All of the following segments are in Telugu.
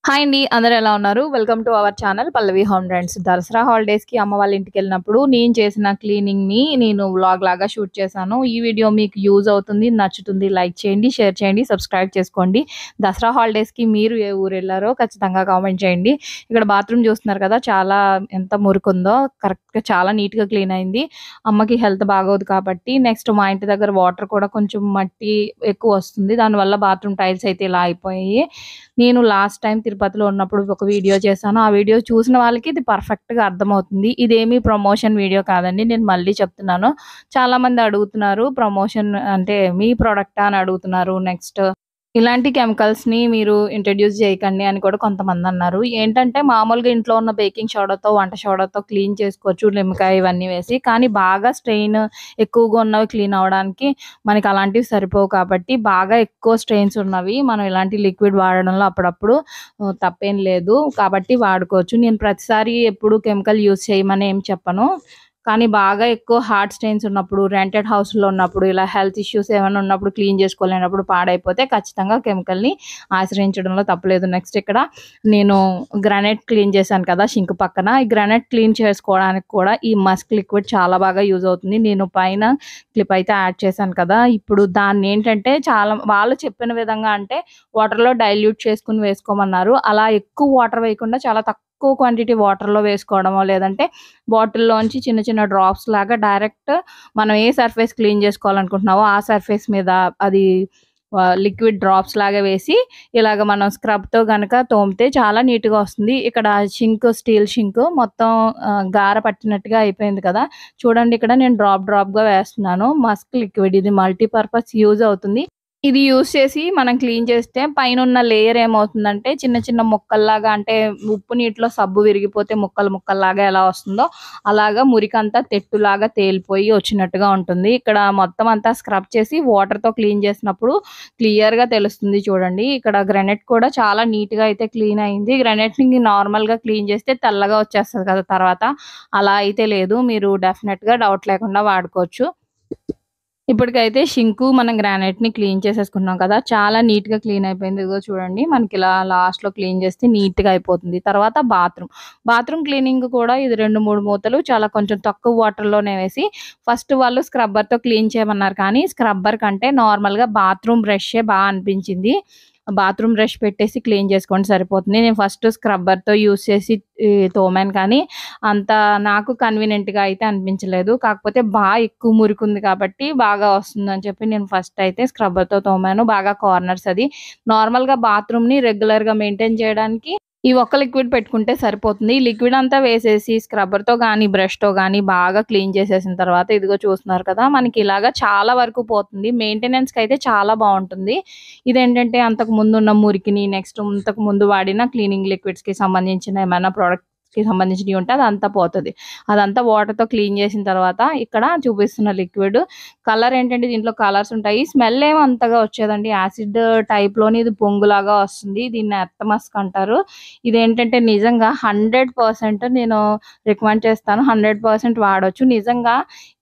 హాయ్ అండి. అందరూ ఎలా ఉన్నారు? Welcome to our channel Pallavi home trends. Dasara హాలిడేస్‌కి అమ్మ వాళ్ళ ఇంటికెళ్ళినప్పుడు నేను చేసిన క్లీనింగ్‌ని నేను వ్లాగ్ లాగా షూట్ చేశాను. ఈ వీడియో మీకు యూజ్ అవుతుంది, నచ్చుతుంది. లైక్ చేయండి, షేర్ చేయండి, సబ్స్క్రైబ్ చేసుకోండి. దసరా హాలిడేస్‌కి మీరు ఏ ఊరెళ్లారో ఖచ్చితంగా కామెంట్ చేయండి. ఇక్కడ బాత్రూమ్ చూస్తున్నారు కదా! చాలా ఎంత మురికుందో కరెక్ట్‌గా చాలా నీట్‌గా క్లీన్ అయింది. అమ్మకి హెల్త్ బాగోదు కాబట్టి నెక్స్ట్ మా ఇంటి దగ్గర వాటర్ కూడా కొంచెం మట్టి ఎక్కువొస్తుంది. దానివల్ల బాత్రూమ్ టైల్స్ అయితే ఇలా అయిపోయాయి. నేను లాస్ట్ టైమ్ తిరుపతిలో ఉన్నప్పుడు ఒక వీడియో చేశాను. ఆ వీడియో చూసిన వాళ్ళకి ఇది పర్ఫెక్ట్‌గా అర్థమవుతుంది. ఇదేమి ప్రమోషన్ వీడియో కాదండి. నేను మళ్ళీ చెప్తున్నాను. చాలామంది అడుగుతున్నారు ప్రమోషన్ అంటే మీ ప్రొడక్టా అని అడుగుతున్నారు. నెక్స్ట్ ఇలాంటి కెమికల్స్‌ని మీరు ఇంట్రొడ్యూస్ చేయకండి అని కూడా కొంతమందన్నారు. ఏంటంటే మామూలుగా ఇంట్లో ఉన్న బేకింగ్ సోడాతో, వంట సోడాతో క్లీన్ చేసుకోవచ్చు. నిమ్మకాయ ఇవన్నీ వేసి. కానీ బాగా స్ట్రెయిన్ ఎక్కువగా ఉన్నవి క్లీన్ అవ్వడానికి మనకి అలాంటివి సరిపోవు కాబట్టి బాగా ఎక్కువ స్ట్రెయిన్స్ ఉన్నవి మనం ఇలాంటి లిక్విడ్ వాడడంలో అప్పుడప్పుడు తప్పేం లేదు. కాబట్టి వాడుకోవచ్చు. నేను ప్రతిసారి ఎప్పుడు కెమికల్ యూజ్ చేయమని ఏం చెప్పను. కానీ బాగా ఎక్కువ హార్డ్ స్టెయిన్స్ ఉన్నప్పుడు, రెంటెడ్ హౌస్‌లో ఉన్నప్పుడు, ఇలా హెల్త్ ఇష్యూస్ ఏమైనా ఉన్నప్పుడు క్లీన్ చేసుకోలేనప్పుడు పాడైపోతే ఖచ్చితంగా కెమికల్‌ని ఆశ్రయించడంలో తప్పులేదు. నెక్స్ట్ ఇక్కడ నేను గ్రానైట్ క్లీన్ చేశాను కదా! సింక్ పక్కన. ఈ గ్రానైట్ క్లీన్ చేసుకోవడానికి కూడా ఈ మస్క్ లిక్విడ్ చాలా బాగా యూజ్ అవుతుంది. నేను పైన క్లిప్ అయితే యాడ్ చేశాను కదా! ఇప్పుడు దాన్నేంటంటే చాలా వాళ్ళు చెప్పిన విధంగా అంటే వాటర్‌లో డైల్యూట్ చేసుకొని వేసుకోమన్నారు. అలా ఎక్కువ వాటర్ వేయకుండా చాలా తక్కువ క్వాంటిటీ వాటర్‌లో వేసుకోవడమో, లేదంటే బాటిల్‌లోంచి చిన్న చిన్న డ్రాప్స్ లాగా డైరెక్ట్ మనం ఏ సర్ఫేస్ క్లీన్ చేసుకోవాలనుకుంటున్నామో ఆ సర్ఫేస్ మీద అది లిక్విడ్ డ్రాప్స్ లాగా వేసి ఇలాగ మనం స్క్రబ్‌తో గనక తోమితే చాలా నీట్‌గా వస్తుంది. ఇక్కడ స్టీల్ షింక్ మొత్తం గార పట్టినట్టుగా అయిపోయింది కదా! చూడండి ఇక్కడ నేను డ్రాప్‌గా వేస్తున్నాను. మస్క్ లిక్విడ్ ఇది మల్టీపర్పస్ యూజ్ అవుతుంది. ఇది యూజ్ చేసి మనం క్లీన్ చేస్తే పైనున్న లేయర్ ఏమవుతుందంటే చిన్న చిన్న ముక్కల్లాగా అంటే ఉప్పు నీటిలో సబ్బు విరిగిపోతే ముక్కల్లాగా ఎలా వస్తుందో అలాగా మురికంతా తెట్టులాగా తేలిపోయి వచ్చినట్టుగా ఉంటుంది. ఇక్కడ మొత్తం అంతా స్క్రబ్ చేసి వాటర్‌తో క్లీన్ చేసినప్పుడు క్లియర్‌గా తెలుస్తుంది చూడండి. ఇక్కడ గ్రానైట్ కూడా చాలా నీట్‌గా అయితే క్లీన్ అయింది. గ్రానైట్‌ని నార్మల్‌గా క్లీన్ చేస్తే తెల్లగా వచ్చేస్తది కదా తర్వాత. అలా అయితే లేదు. మీరు డెఫినిట్‌గా డౌట్ లేకుండా వాడుకోవచ్చు. ఇప్పటికైతే షింకు మనం గ్రానైట్‌ని క్లీన్ చేసేసుకున్నాం కదా! చాలా నీట్‌గా క్లీన్ అయిపోయింది. ఇదిగో చూడండి మనకిలా లాస్ట్‌లో క్లీన్ చేస్తే నీట్‌గా అయిపోతుంది. తర్వాత బాత్రూమ్ క్లీనింగ్ కూడా ఇది 2, 3 మూతలు చాలా కొంచెం తక్కువ వాటర్‌లోనే వేసి ఫస్ట్ వాళ్ళు స్క్రబ్బర్‌తో క్లీన్ చేయమన్నారు కానీ స్క్రబ్బర్ కంటే నార్మల్‌గా బాత్రూమ్ బ్రషే అనిపించింది. బాత్రూమ్ బ్రష్ పెట్టేసి క్లీన్ చేసుకోండి సరిపోతుంది. నేను ఫస్ట్ స్క్రబ్బర్‌తో యూజ్ చేసి తోమాను కానీ అంత నాకు కన్వీనియంట్‌గా అయితే అనిపించలేదు. కాకపోతే ఎక్కువ మురికుంది కాబట్టి బాగా వస్తుందని చెప్పి నేను ఫస్ట్ అయితే స్క్రబ్బర్‌తో తోమాను. బాగా కార్నర్స్ అది. నార్మల్‌గా బాత్రూమ్‌ని రెగ్యులర్‌గా మెయింటైన్ చేయడానికి ఈ ఒక్క లిక్విడ్ పెట్టుకుంటే సరిపోతుంది. ఈ లిక్విడ్ అంతా వేసేసి స్క్రబ్బర్‌తో గానీ, బ్రష్‌తో గానీ బాగా క్లీన్ చేసేసిన తర్వాత ఇదిగో చూస్తున్నారు కదా! మనకి ఇలాగా చాలా వరకు పోతుంది. మెయింటెనెన్స్‌కైతే చాలా బావుంటుంది. ఇదేంటంటే అంతకు ముందున్న మురికిని నెక్స్ట్ ఇంతకు ముందు వాడిన క్లీనింగ్ లిక్విడ్స్‌కి సంబంధించిన ఏమైనా ప్రొడక్ట్స్‌కి సంబంధించినవి ఉంటే అదంతా పోతది. అదంతా వాటర్‌తో క్లీన్ చేసిన తర్వాత ఇక్కడ చూపిస్తున్న లిక్విడ్ కలర్ ఏంటంటే దీంట్లో కలర్స్ ఉంటాయి. స్మెల్ ఏమి అంతగా వచ్చేదండి. యాసిడ్ టైప్‌లోని ఇది పొంగులాగా వస్తుంది. దీన్ని ఎర్త్ మస్క్ అంటారు. ఇదేంటంటే నిజంగా 100% నేను రికమెండ్ చేస్తాను. 100% వాడొచ్చు. నిజంగా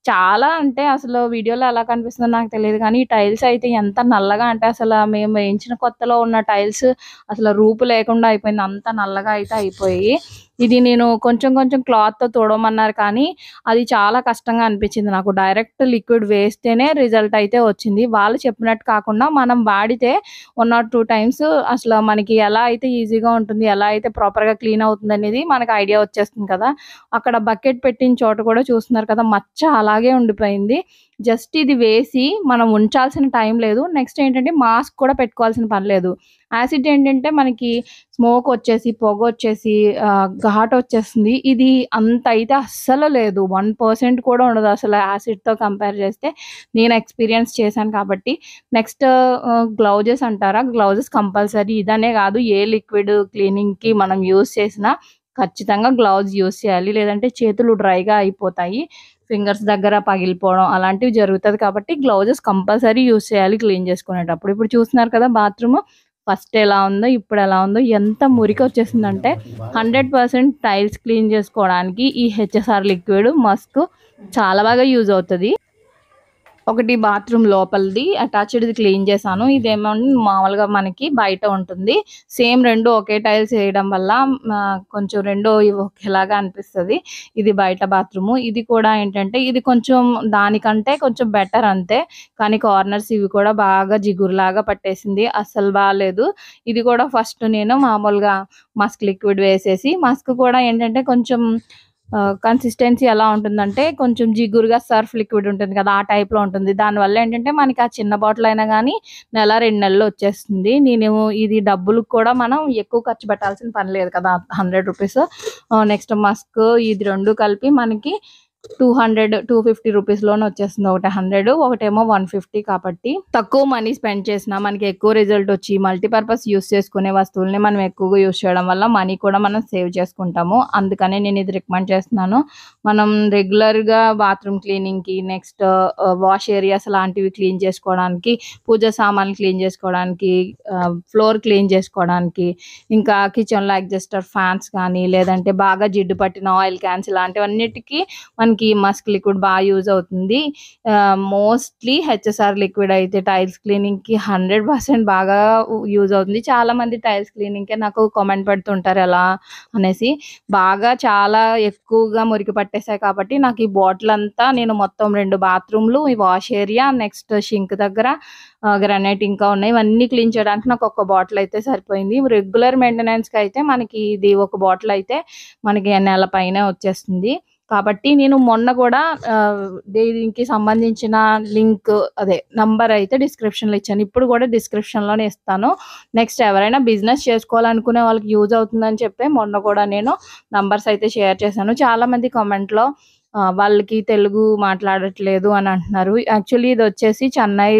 చాలా అంటే అసలు వీడియోలో ఎలా కనిపిస్తుందో నాకు తెలీదు కానీ, ఈ టైల్స్ అయితే ఎంత నల్లగా అంటే అసల మేము వేయించిన కొత్తలో ఉన్న టైల్స్ అసలు రూపు లేకుండా అయిపోయింది. అంత నల్లగా అయితే అయిపోయాయి. ఇది నేను కొంచెం క్లాత్‌తో తుడవమన్నారు కానీ, అది చాలా కష్టంగా అనిపించింది నాకు. డైరెక్ట్ లిక్విడ్ వేస్తేనే రిజల్ట్ అయితే వచ్చింది. వాళ్ళు చెప్పినట్టు కాకుండా మనం వాడితే 1 ఆర్ 2 టైమ్స్ అసలు మనకి ఎలా అయితే ఈజీగా ఉంటుంది, ఎలా అయితే ప్రాపర్‌గా క్లీన్ అవుతుందనేది మనకు ఐడియా వచ్చేస్తుంది కదా! అక్కడ బకెట్ పెట్టిన చోట కూడా చూస్తున్నారు కదా! మచ్చ అలాగే ఉండిపోయింది. జస్ట్ ఇది వేసి మనం ఉంచాల్సిన టైం లేదు. నెక్స్ట్ ఏంటంటే మాస్క్ కూడా పెట్టుకోవాల్సిన పని లేదు. యాసిడ్ ఏంటంటే మనకి స్మోక్ వచ్చేసి, పొగొచ్చేసి ఘాటొచ్చేస్తుంది. ఇది అంత అయితే అస్సలు లేదు. 1% కూడా ఉండదు అసలు యాసిడ్‌తో కంపేర్ చేస్తే. నేను ఎక్స్‌పీరియన్స్ చేశాను కాబట్టి. నెక్స్ట్ గ్లౌజెస్ అంటారా? గ్లౌజెస్ కంపల్సరీ ఇదనే కాదు ఏ లిక్విడ్ క్లీనింగ్‌కి మనం యూజ్ చేసినా ఖచ్చితంగా గ్లౌజ్ యూజ్ చేయాలి. లేదంటే చేతులు డ్రైగా అయిపోతాయి. ఫింగర్స్ దగ్గర పగిలిపోవడం అలాంటివి జరుగుతది కాబట్టి గ్లౌజెస్ కంపల్సరీ యూజ్ చేయాలి క్లీన్ చేసుకునేటప్పుడు. ఇప్పుడు చూస్తున్నారు కదా బాత్రూము ఫస్ట్ ఎలా ఉందో, ఇప్పుడు ఎలా ఉందో ఎంత మురికొచ్చేసిందంటే 100% టైల్స్ క్లీన్ చేసుకోవడానికి ఈ హెచ్ఎస్ఆర్ లిక్విడ్ మస్క్ చాలా బాగా యూజ్ అవుతది. ఒకటి బాత్రూమ్ లోపలిది అటాచ్డ్‌ది క్లీన్ చేశాను. ఇదేమో మామూలుగా మనకి బయట ఉంటుంది. సేమ్ 2 ఒకే టైల్స్ ఏయడం వల్ల కొంచెం 2 ఒకేలాగా అనిపిస్తది. ఇది బయట బాత్రూము. ఇది కూడా ఏంటంటే ఇది కొంచెం దానికంటే కొంచెం బెటర్ అంతే. కానీ కార్నర్స్ ఇవి కూడా బాగా జిగురులాగా పట్టేసింది. అస్సలు బాలేదు. ఇది కూడా ఫస్ట్ నేను మామూలుగా మస్క్ లిక్విడ్ వేసేసి మస్క్ కూడా ఏంటంటే కొంచెం కన్సిస్టెన్సీ ఎలా ఉంటుందంటే కొంచెం జిగురుగా సర్ఫ్ లిక్విడ్ ఉంటుంది కదా! ఆ టైప్‌లో ఉంటుంది. దానివల్ల ఏంటంటే మనకి ఆ చిన్న బాటిల్ అయినా గానీ నెల, 2 నెలల్లో వచ్చేస్తుంది. నేను ఇది డబ్బులకు కూడా మనం ఎక్కువ ఖర్చు పెట్టాల్సిన పని లేదు కదా! రూ. 100 నెక్స్ట్ మస్క్ ఇది 2 కలిపి మనకి 250 రూపీస్‌లోనే వచ్చేస్తుంది. ఒకటి 100 ఒకటేమో 150 కాబట్టి తక్కువ మనీ స్పెండ్ చేసినా మనకి ఎక్కువ రిజల్ట్ వచ్చి మల్టీపర్పస్ యూజ్ చేసుకునే వస్తువుల్ని మనం ఎక్కువగా యూజ్ చేయడం వల్ల మనీ కూడా మనం సేవ్ చేసుకుంటాము. అందుకనే నేను ఇది రికమెండ్ చేస్తున్నాను. మనం రెగ్యులర్‌గా బాత్రూమ్ క్లీనింగ్‌కి నెక్స్ట్ వాష్ ఏరియాస్ లాంటివి క్లీన్ చేసుకోవడానికి, పూజ సామాన్లు క్లీన్ చేసుకోవడానికి, ఫ్లోర్ క్లీన్ చేసుకోవడానికి, ఇంకా కిచెన్‌లో అడ్జస్టర్ ఫ్యాన్స్ కానీ లేదంటే బాగా జిడ్డు పట్టిన ఆయిల్ క్యాన్స్ ఇలాంటివన్నిటికి మనకి మస్క్ లిక్విడ్ బాగా యూజ్ అవుతుంది. మోస్ట్‌లీ హెచ్ఎస్ఆర్ లిక్విడ్ అయితే టైల్స్ క్లీనింగ్‌కి 100% బాగా యూజ్ అవుతుంది. చాలామంది టైల్స్ క్లీనింగ్‌కే నాకు కామెంట్ పెడుతుంటారు ఎలా అనేసి. బాగా చాలా ఎక్కువగా మురికి పట్టేసాయి కాబట్టి నాకు ఈ బాటిల్ అంతా నేను మొత్తం 2 బాత్రూమ్‌లు, ఈ వాష్ ఏరియా, నెక్స్ట్ సింక్ దగ్గర గ్రానైట్ ఇంకా ఉన్నాయి. ఇవన్నీ క్లీన్ చేయడానికి నాకు ఒక బాటిల్ అయితే సరిపోయింది. రెగ్యులర్ మెయింటెనెన్స్‌కి అయితే మనకి ఇది ఒక బాటిల్ అయితే మనకి నెల పైనే వచ్చేస్తుంది. కాబట్టి నేను మొన్న కూడా దీనికి సంబంధించిన లింక్ నంబర్ అయితే డిస్క్రిప్షన్‌లో ఇచ్చాను. ఇప్పుడు కూడా డిస్క్రిప్షన్‌లోనే ఇస్తాను. నెక్స్ట్ ఎవరైనా బిజినెస్ చేసుకోవాలనుకునే వాళ్ళకి యూజ్ అవుతుందని చెప్పి మొన్న కూడా నేను నంబర్స్ అయితే షేర్ చేశాను. చాలామంది కామెంట్‌లో వాళ్ళకి తెలుగు మాట్లాడట్లేదు అని అంటున్నారు. యాక్చువల్లీ ఇదొచ్చేసి చెన్నై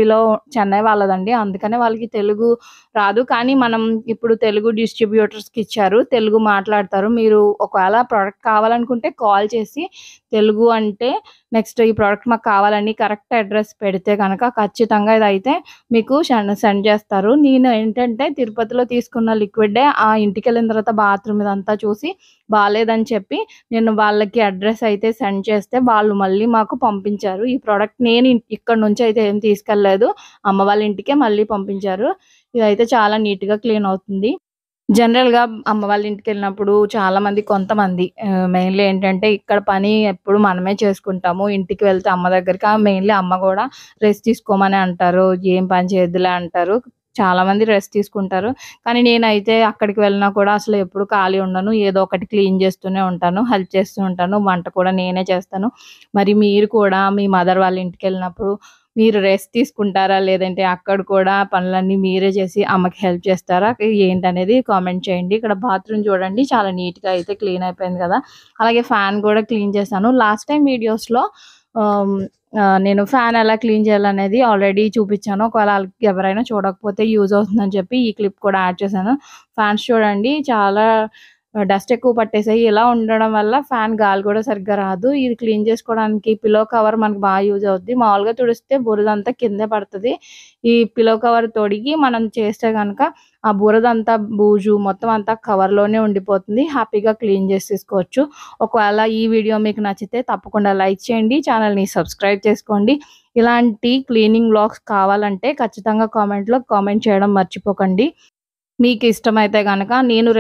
వాళ్ళదండి. అందుకనే వాళ్ళకి తెలుగు రాదు. కానీ మనం ఇప్పుడు తెలుగు డిస్ట్రిబ్యూటర్స్‌కి ఇచ్చారు. తెలుగు మాట్లాడతారు. మీరు ఒకవేళ ప్రొడక్ట్ కావాలనుకుంటే కాల్ చేసి తెలుగు అంటే నెక్స్ట్ ఈ ప్రొడక్ట్ మాకు కావాలని కరెక్ట్ అడ్రస్ పెడితే గనక ఖచ్చితంగా ఇదైతే మీకు సెండ్ చేస్తారు. నేను ఏంటంటే తిరుపతిలో తీసుకున్న లిక్విడే ఆ ఇంటికెళ్ళిన తర్వాత బాత్రూమ్ ఇదంతా చూసి బాలేదని చెప్పి నేను వాళ్ళకి అడ్రస్ అయితే సెండ్ చేస్తే వాళ్ళు మళ్ళీ మాకు పంపించారు. ఈ ప్రొడక్ట్ నేను ఇక్కడి నుంచి అయితే ఏం తీసుకెళ్ళలేదు. అమ్మ వాళ్ళ ఇంటికే మళ్ళీ పంపించారు. ఇదైతే చాలా నీట్‌గా క్లీన్ అవుతుంది. జనరల్‌గా అమ్మ వాళ్ళ ఇంటికెళ్ళినప్పుడు కొంతమంది మెయిన్‌లీ ఏంటంటే ఇక్కడ పని ఎప్పుడు మనమే చేసుకుంటాము. ఇంటికి వెళ్తే అమ్మ దగ్గరికి మెయిన్‌లీ అమ్మ గూడా రెస్ట్ తీసుకోమనే అంటారు. ఏం పని చేయొద్దులే అంటారు. చాలామంది రెస్ట్ తీసుకుంటారు. కానీ నేనైతే అక్కడికి వెళ్ళినా కూడా అసలు ఎప్పుడు ఖాళీ ఉండను. ఏదో ఒకటి క్లీన్ చేస్తూనే ఉంటాను. హెల్ప్ చేస్తూ ఉంటాను. వంట కూడా నేనే చేస్తాను. మరి మీరు కూడా మీ మదర్ వాళ్ళ ఇంటికెళ్ళినప్పుడు మీరు రెస్ట్ తీసుకుంటారా? లేదంటే అక్కడ కూడా పనులన్నీ మీరే చేసి అమ్మకి హెల్ప్ చేస్తారా? ఏంటనేది కామెంట్ చేయండి. ఇక్కడ బాత్రూమ్ చూడండి చాలా నీట్‌గా అయితే క్లీన్ అయిపోయింది కదా! అలాగే ఫ్యాన్ కూడా క్లీన్ చేశాను. లాస్ట్ టైమ్ వీడియోస్‌లో ఆహ్, నేను ఫ్యాన్ ఎలా క్లీన్ చేయాలనేది ఆల్రెడీ చూపించాను. ఒకవేళ ఎవరైనా చూడకపోతే యూజ్ అవుతుందని చెప్పి ఈ క్లిప్ కూడా యాడ్ చేశాను. ఫ్యాన్స్ చూడండి చాలా డస్ట్ ఎక్కువ పట్టేసాయి. ఇలా ఉండడం వల్ల ఫ్యాన్ గాలి కూడా సరిగ్గా రాదు. ఇది క్లీన్ చేసుకోవడానికి పిల్లో కవర్ మనకు బాగా యూజ్ అవుద్ది. మామూలుగా తుడిస్తే బురదంతా కిందే పడతది. ఈ పిల్లో కవర్ తొడిగి మనం చేస్తే గనక ఆ బురదంతా బూజు మొత్తం అంతా కవర్‌లోనే ఉండిపోతుంది. హ్యాపీగా క్లీన్ చేసేసుకోవచ్చు. ఒకవేళ ఈ వీడియో మీకు నచ్చితే తప్పకుండా లైక్ చేయండి. ఛానెల్‌ని సబ్స్క్రైబ్ చేసుకోండి. ఇలాంటి క్లీనింగ్ వ్లాగ్స్ కావాలంటే ఖచ్చితంగా కామెంట్‌లో కామెంట్ చేయడం మర్చిపోకండి. మీకు ఇష్టమైతే గనక నేను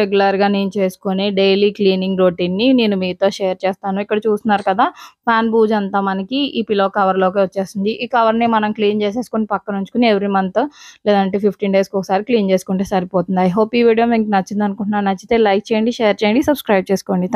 చేసుకునే డైలీ క్లీనింగ్ రొటీన్‌ని నేను మీతో షేర్ చేస్తాను. ఇక్కడ చూస్తున్నారు కదా! ఫ్యాన్ బూజంతా మనకి ఈ పిల్లో కవర్‌లోకే వచ్చేస్తుంది. ఈ కవర్‌ని మనం క్లీన్ చేసేసుకొని పక్కన ఉంచుకొని ఎవ్రీ మంత్ లేదంటే 15 డేస్‌కి ఒకసారి క్లీన్ చేసుకుంటే సరిపోతుంది. ఐ హోప్ ఈ వీడియో మీకు నచ్చిందనుకుంటున్నాను. నచ్చితే లైక్ చేయండి, షేర్ చేయండి, సబ్స్క్రైబ్ చేసుకోండి.